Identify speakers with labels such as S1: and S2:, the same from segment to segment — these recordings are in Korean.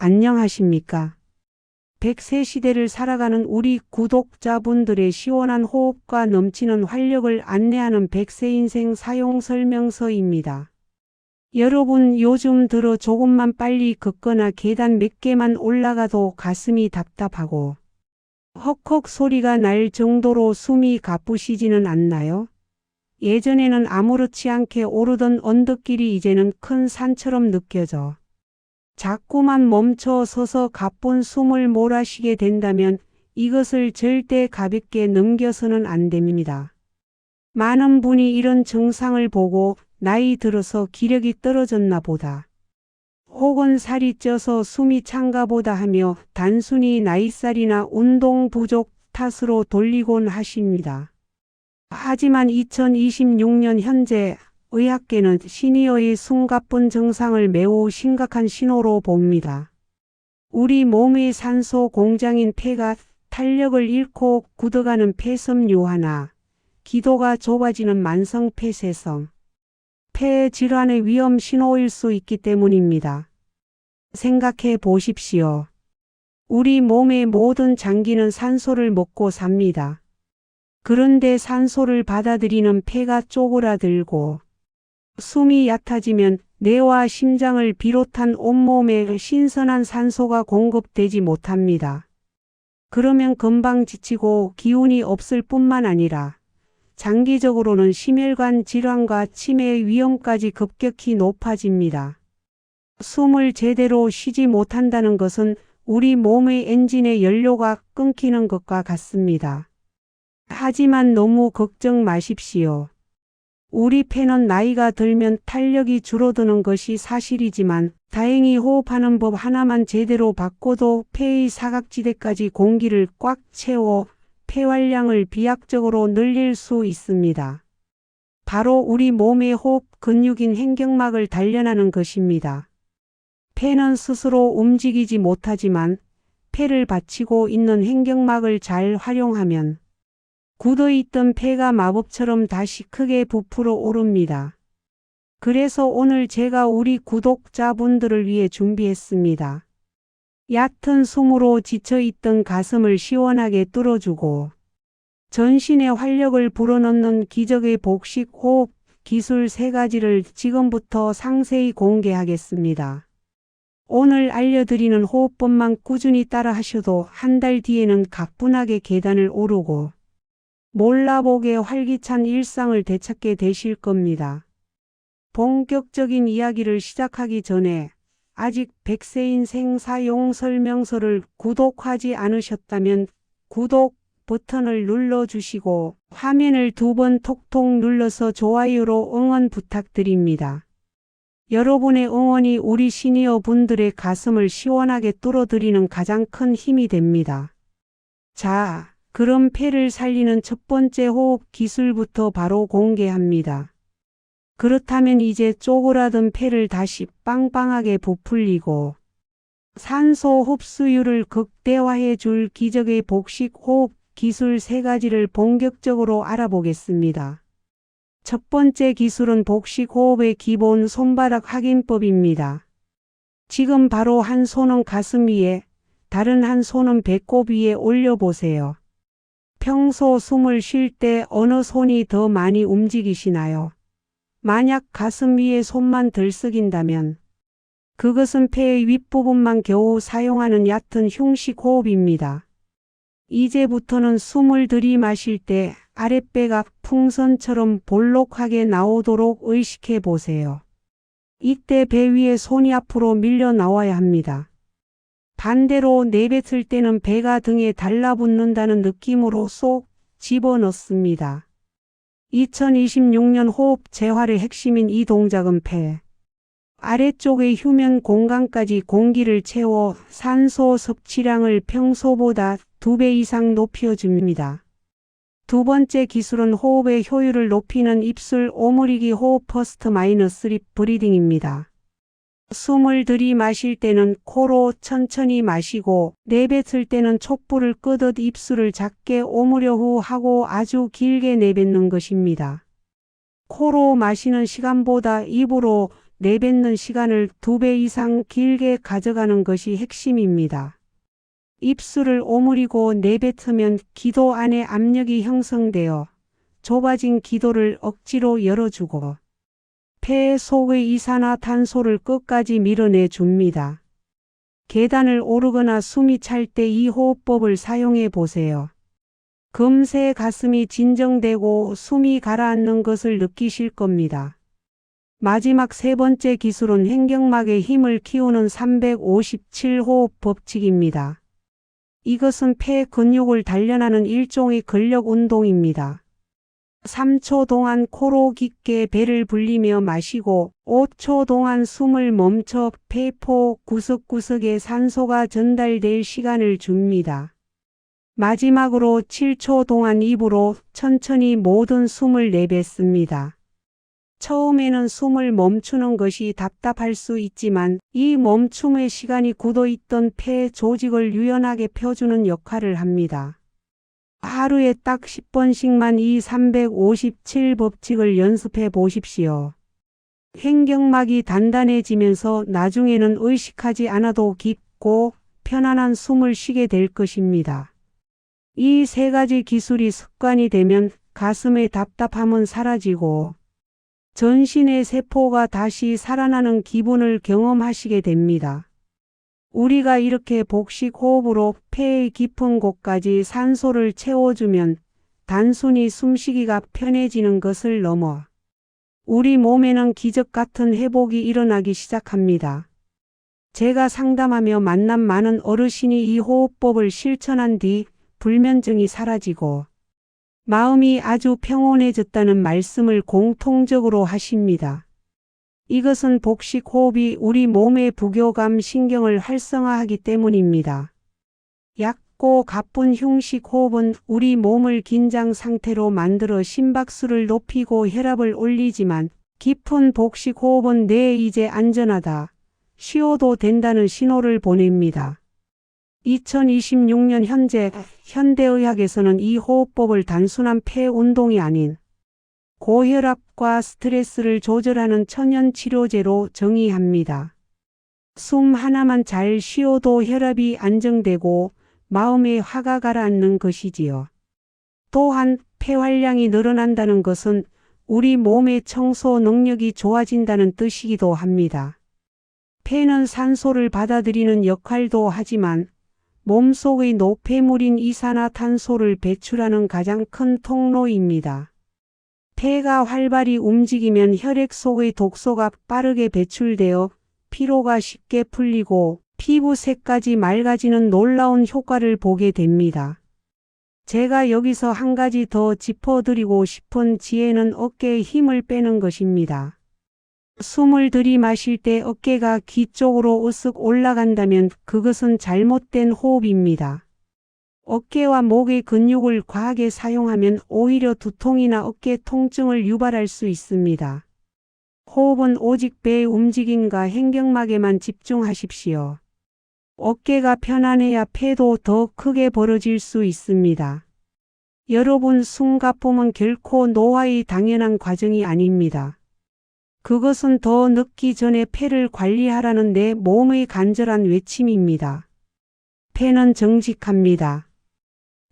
S1: 안녕하십니까? 100세 시대를 살아가는 우리 구독자분들의 시원한 호흡과 넘치는 활력을 안내하는 100세 인생 사용 설명서입니다. 여러분 요즘 들어 조금만 빨리 걷거나 계단 몇 개만 올라가도 가슴이 답답하고 헉헉 소리가 날 정도로 숨이 가쁘시지는 않나요? 예전에는 아무렇지 않게 오르던 언덕길이 이제는 큰 산처럼 느껴져 자꾸만 멈춰 서서 가쁜 숨을 몰아쉬게 된다면 이것을 절대 가볍게 넘겨서는 안 됩니다. 많은 분이 이런 증상을 보고 나이 들어서 기력이 떨어졌나 보다. 혹은 살이 쪄서 숨이 찬가 보다 하며 단순히 나이살이나 운동 부족 탓으로 돌리곤 하십니다. 하지만 2026년 현재 의학계는 시니어의 숨가쁜 증상을 매우 심각한 신호로 봅니다. 우리 몸의 산소 공장인 폐가 탄력을 잃고 굳어가는 폐섬유화나 기도가 좁아지는 만성 폐쇄성, 폐 질환의 위험 신호일 수 있기 때문입니다. 생각해 보십시오. 우리 몸의 모든 장기는 산소를 먹고 삽니다. 그런데 산소를 받아들이는 폐가 쪼그라들고 숨이 얕아지면 뇌와 심장을 비롯한 온몸에 신선한 산소가 공급되지 못합니다. 그러면 금방 지치고 기운이 없을 뿐만 아니라 장기적으로는 심혈관 질환과 치매의 위험까지 급격히 높아집니다. 숨을 제대로 쉬지 못한다는 것은 우리 몸의 엔진의 연료가 끊기는 것과 같습니다. 하지만 너무 걱정 마십시오. 우리 폐는 나이가 들면 탄력이 줄어드는 것이 사실이지만 다행히 호흡하는 법 하나만 제대로 바꿔도 폐의 사각지대까지 공기를 꽉 채워 폐활량을 비약적으로 늘릴 수 있습니다. 바로 우리 몸의 호흡 근육인 횡격막을 단련하는 것입니다. 폐는 스스로 움직이지 못하지만 폐를 받치고 있는 횡격막을 잘 활용하면 굳어있던 폐가 마법처럼 다시 크게 부풀어 오릅니다. 그래서 오늘 제가 우리 구독자분들을 위해 준비했습니다. 얕은 숨으로 지쳐있던 가슴을 시원하게 뚫어주고 전신의 활력을 불어넣는 기적의 복식 호흡 기술 3가지를 지금부터 상세히 공개하겠습니다. 오늘 알려드리는 호흡법만 꾸준히 따라 하셔도 한 달 뒤에는 가뿐하게 계단을 오르고 몰라보게 활기찬 일상을 되찾게 되실 겁니다. 본격적인 이야기를 시작하기 전에 아직 100세 인생 사용 설명서를 구독하지 않으셨다면 구독 버튼을 눌러주시고 화면을 2번 톡톡 눌러서 좋아요로 응원 부탁드립니다. 여러분의 응원이 우리 시니어 분들의 가슴을 시원하게 뚫어드리는 가장 큰 힘이 됩니다. 자, 그럼 폐를 살리는 첫 번째 호흡 기술부터 바로 공개합니다. 그렇다면 이제 쪼그라든 폐를 다시 빵빵하게 부풀리고 산소 흡수율을 극대화해 줄 기적의 복식 호흡 기술 3가지를 본격적으로 알아보겠습니다. 첫 번째 기술은 복식 호흡의 기본 손바닥 확인법입니다. 지금 바로 한 손은 가슴 위에, 다른 한 손은 배꼽 위에 올려보세요. 평소 숨을 쉴 때 어느 손이 더 많이 움직이시나요? 만약 가슴 위에 손만 들썩인다면 그것은 폐의 윗부분만 겨우 사용하는 얕은 흉식 호흡입니다. 이제부터는 숨을 들이마실 때 아랫배가 풍선처럼 볼록하게 나오도록 의식해 보세요. 이때 배 위에 손이 앞으로 밀려 나와야 합니다. 반대로 내뱉을 때는 배가 등에 달라붙는다는 느낌으로 쏙 집어넣습니다. 2026년 호흡 재활의 핵심인 이 동작은 폐 아래쪽의 휴면 공간까지 공기를 채워 산소 섭취량을 평소보다 2배 이상 높여줍니다. 두 번째 기술은 호흡의 효율을 높이는 입술 오므리기 호흡 퍼스트 마이너스 립 브리딩입니다. 숨을 들이마실 때는 코로 천천히 마시고 내뱉을 때는 촛불을 끄듯 입술을 작게 오므려 후 하고 아주 길게 내뱉는 것입니다. 코로 마시는 시간보다 입으로 내뱉는 시간을 2배 이상 길게 가져가는 것이 핵심입니다. 입술을 오므리고 내뱉으면 기도 안에 압력이 형성되어 좁아진 기도를 억지로 열어주고 폐 속의 이산화탄소를 끝까지 밀어내 줍니다. 계단을 오르거나 숨이 찰 때 이 호흡법을 사용해 보세요. 금세 가슴이 진정되고 숨이 가라앉는 것을 느끼실 겁니다. 마지막 세 번째 기술은 횡격막의 힘을 키우는 357호흡 법칙입니다. 이것은 폐 근육을 단련하는 일종의 근력 운동입니다. 3초 동안 코로 깊게 배를 불리며 마시고 5초 동안 숨을 멈춰 폐포 구석구석에 산소가 전달될 시간을 줍니다. 마지막으로 7초 동안 입으로 천천히 모든 숨을 내뱉습니다. 처음에는 숨을 멈추는 것이 답답할 수 있지만 이 멈춤의 시간이 굳어있던 폐 조직을 유연하게 펴주는 역할을 합니다. 하루에 딱 10번씩만 이 357법칙을 연습해 보십시오. 횡격막이 단단해지면서 나중에는 의식하지 않아도 깊고 편안한 숨을 쉬게 될 것입니다. 이 세 가지 기술이 습관이 되면 가슴의 답답함은 사라지고 전신의 세포가 다시 살아나는 기분을 경험하시게 됩니다. 우리가 이렇게 복식 호흡으로 폐의 깊은 곳까지 산소를 채워주면 단순히 숨쉬기가 편해지는 것을 넘어 우리 몸에는 기적 같은 회복이 일어나기 시작합니다. 제가 상담하며 만난 많은 어르신이 이 호흡법을 실천한 뒤 불면증이 사라지고 마음이 아주 평온해졌다는 말씀을 공통적으로 하십니다. 이것은 복식 호흡이 우리 몸의 부교감 신경을 활성화하기 때문입니다. 얕고 가쁜 흉식 호흡은 우리 몸을 긴장 상태로 만들어 심박수를 높이고 혈압을 올리지만 깊은 복식 호흡은 내 이제 안전하다, 쉬어도 된다는 신호를 보냅니다. 2026년 현재 현대의학에서는 이 호흡법을 단순한 폐 운동이 아닌 고혈압과 스트레스를 조절하는 천연 치료제로 정의합니다. 숨 하나만 잘 쉬어도 혈압이 안정되고 마음의 화가 가라앉는 것이지요. 또한 폐활량이 늘어난다는 것은 우리 몸의 청소 능력이 좋아진다는 뜻이기도 합니다. 폐는 산소를 받아들이는 역할도 하지만 몸속의 노폐물인 이산화탄소를 배출하는 가장 큰 통로입니다. 폐가 활발히 움직이면 혈액 속의 독소가 빠르게 배출되어 피로가 쉽게 풀리고 피부색까지 맑아지는 놀라운 효과를 보게 됩니다. 제가 여기서 한 가지 더 짚어드리고 싶은 지혜는 어깨에 힘을 빼는 것입니다. 숨을 들이마실 때 어깨가 귀 쪽으로 으쓱 올라간다면 그것은 잘못된 호흡입니다. 어깨와 목의 근육을 과하게 사용하면 오히려 두통이나 어깨 통증을 유발할 수 있습니다. 호흡은 오직 배의 움직임과 횡격막에만 집중하십시오. 어깨가 편안해야 폐도 더 크게 벌어질 수 있습니다. 여러분, 숨가쁨은 결코 노화의 당연한 과정이 아닙니다. 그것은 더 늙기 전에 폐를 관리하라는 내 몸의 간절한 외침입니다. 폐는 정직합니다.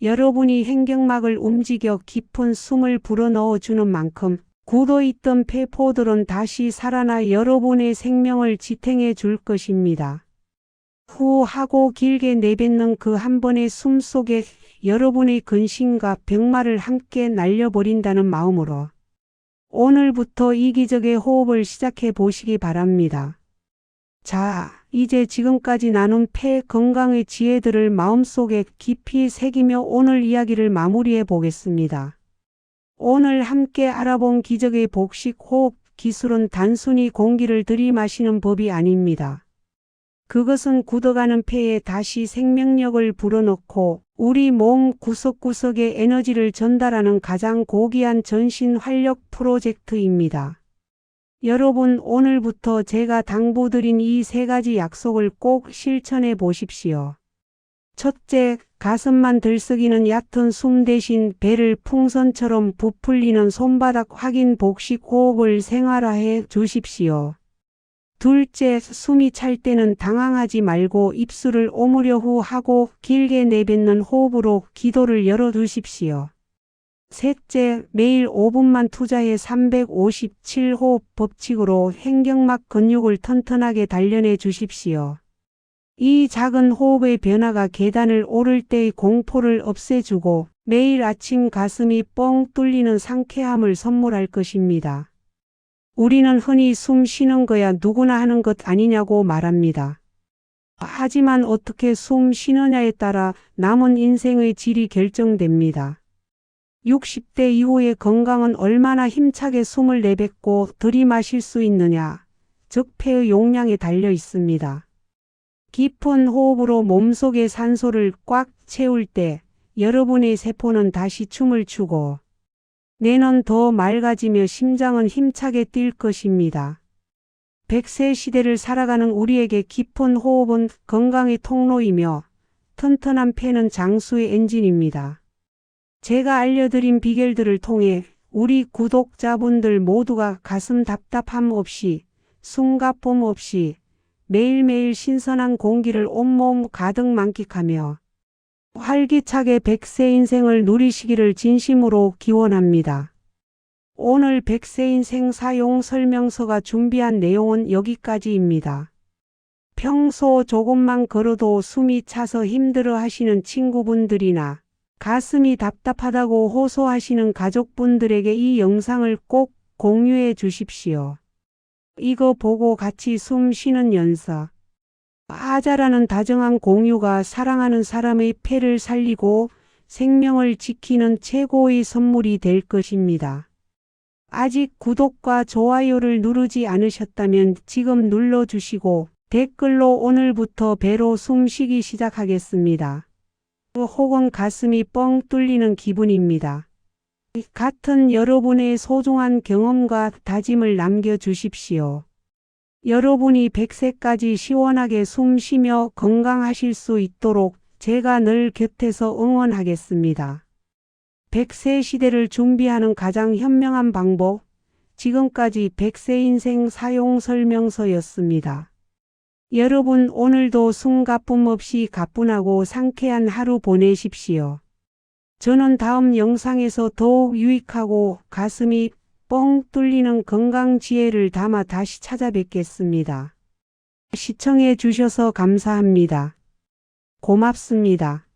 S1: 여러분이 횡격막을 움직여 깊은 숨을 불어넣어 주는 만큼 굳어있던 폐포들은 다시 살아나 여러분의 생명을 지탱해 줄 것입니다. 후 하고 길게 내뱉는 그 한 번의 숨 속에 여러분의 근심과 병마를 함께 날려버린다는 마음으로 오늘부터 이 기적의 호흡을 시작해 보시기 바랍니다. 자, 이제 지금까지 나눈 폐 건강의 지혜들을 마음속에 깊이 새기며 오늘 이야기를 마무리해 보겠습니다. 오늘 함께 알아본 기적의 복식 호흡 기술은 단순히 공기를 들이마시는 법이 아닙니다. 그것은 굳어가는 폐에 다시 생명력을 불어넣고 우리 몸 구석구석에 에너지를 전달하는 가장 고귀한 전신 활력 프로젝트입니다. 여러분, 오늘부터 제가 당부드린 이 세 가지 약속을 꼭 실천해 보십시오. 첫째, 가슴만 들썩이는 얕은 숨 대신 배를 풍선처럼 부풀리는 손바닥 확인 복식 호흡을 생활화해 주십시오. 둘째, 숨이 찰 때는 당황하지 말고 입술을 오므려 하고 길게 내뱉는 호흡으로 기도를 열어두십시오. 셋째, 매일 5분만 투자해 357호흡 법칙으로 횡격막 근육을 튼튼하게 단련해 주십시오. 이 작은 호흡의 변화가 계단을 오를 때의 공포를 없애주고 매일 아침 가슴이 뻥 뚫리는 상쾌함을 선물할 것입니다. 우리는 흔히 숨 쉬는 거야 누구나 하는 것 아니냐고 말합니다. 하지만 어떻게 숨 쉬느냐에 따라 남은 인생의 질이 결정됩니다. 60대 이후의 건강은 얼마나 힘차게 숨을 내뱉고 들이마실 수 있느냐, 즉 폐의 용량에 달려 있습니다. 깊은 호흡으로 몸속의 산소를 꽉 채울 때 여러분의 세포는 다시 춤을 추고 뇌는 더 맑아지며 심장은 힘차게 뛸 것입니다. 100세 시대를 살아가는 우리에게 깊은 호흡은 건강의 통로이며 튼튼한 폐는 장수의 엔진입니다. 제가 알려드린 비결들을 통해 우리 구독자분들 모두가 가슴 답답함 없이 숨가쁨 없이 매일매일 신선한 공기를 온몸 가득 만끽하며 활기차게 100세 인생을 누리시기를 진심으로 기원합니다. 오늘 100세 인생 사용 설명서가 준비한 내용은 여기까지입니다. 평소 조금만 걸어도 숨이 차서 힘들어 하시는 친구분들이나 가슴이 답답하다고 호소하시는 가족분들에게 이 영상을 꼭 공유해 주십시오. 이거 보고 같이 숨 쉬는 연습. 하자라는 다정한 공유가 사랑하는 사람의 폐를 살리고 생명을 지키는 최고의 선물이 될 것입니다. 아직 구독과 좋아요를 누르지 않으셨다면 지금 눌러주시고 댓글로 오늘부터 배로 숨쉬기 시작하겠습니다. 혹은 가슴이 뻥 뚫리는 기분입니다. 같은 여러분의 소중한 경험과 다짐을 남겨주십시오. 여러분이 100세까지 시원하게 숨 쉬며 건강하실 수 있도록 제가 늘 곁에서 응원하겠습니다. 100세 시대를 준비하는 가장 현명한 방법, 지금까지 100세 인생 사용 설명서였습니다. 여러분 오늘도 숨가쁨 없이 가뿐하고 상쾌한 하루 보내십시오. 저는 다음 영상에서 더욱 유익하고 가슴이 뻥 뚫리는 건강 지혜를 담아 다시 찾아뵙겠습니다. 시청해 주셔서 감사합니다. 고맙습니다.